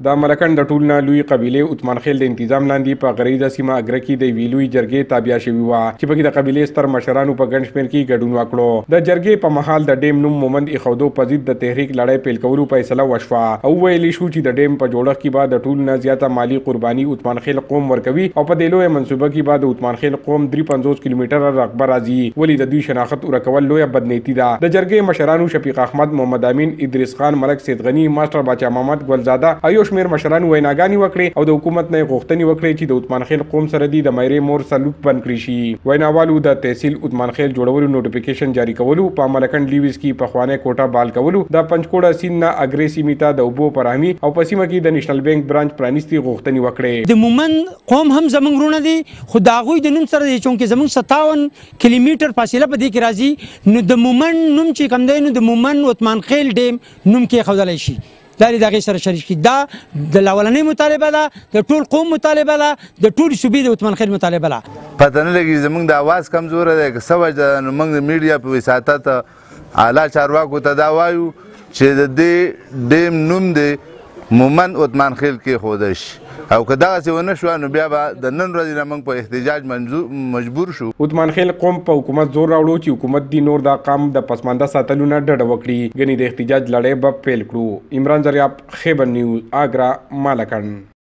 د ملکند د ټول نه لوی قبیله عثمان خیل د انتظام لاندې په غریزه سیمه اګره کې د ویلوی جرګې تابع شوی و چې پکې د قبیله ستر مشرانو په ګڼ شمېر کې ګډون وکړو. د جرګې په مهال د ډیم نوم مومند ایښودو په ضد د تحریک لړۍ پیل کولو فیصله وشوه او ویلې شو چې د ډیم په جوړښت کې به د ټول نه زیاته مالی قرباني عثمان خیل قوم ورکوي او په دې لویه منصوبه کې به د عثمان خیل قوم 53 کیلومتره رقبه راځي. ولې د دوی شناخت ورکول لویه بدنیتي ده. د جرګې مشرانو شفیق احمد، محمد امین، ادریس خان، ملک سید غنی، ماسټر باچا محمد ګلزاده او یو شمېر مشرانو ویناګانې وکړې او د حکومت نه غوښتنې وکړې چې د عثمان خیل قوم سره د مایرې مور سلوک بند کړی شي. ویناوالو د تحصیل عثمان خیل جوړولو نوټیفیکیشن جاری کولو، په ملکند لیویز کې پخوانی کوټه بال کولو، د پنجکوړه سیند نه اګرې سیمې ته د اوبو فراهمي او په سیمه کې د نېشنل بانک برانچ پرانیستي غوښتنې وکړې. د مومند قوم هم زمونږ وروڼه دي، خو د هغوی د نوم سره دی چونکې زمونږ 57 کیلومتر فاصله په دې کې راځي، نو د مومند نوم چې کوم دی نو د مومند عثمان خیل ډیم نوم کې ښودلی شي. دا د هغې سره شریک کړي. دا د اولنۍ مطالبه ده، د ټول قوم مطالبه ده، د ټولې صوبې د عثمان خیل مطالبه ده. پته نه لګي زموږ د اواز کمزوره دی که څه وجه ده، نو موږ د میډیا په وساطت اعلی چارواکو ته دا وایو چې د دې ډیم نوم دی مومند عثمان خیل کې ښودی شي او که دغسې ونه شوه نو بیا به د نن ورځې نه موږ په احتجاج مجبور شو. عثمان خیل قوم په حکومت زور راوړو چې حکومت دی نور دا قام د پسمانده ساتلو نه ډډه وکړي. ګنې د احتجاج لړۍ به پیل کړو. عمران زریاب، خیبر نیوز، آگرا، مالکند.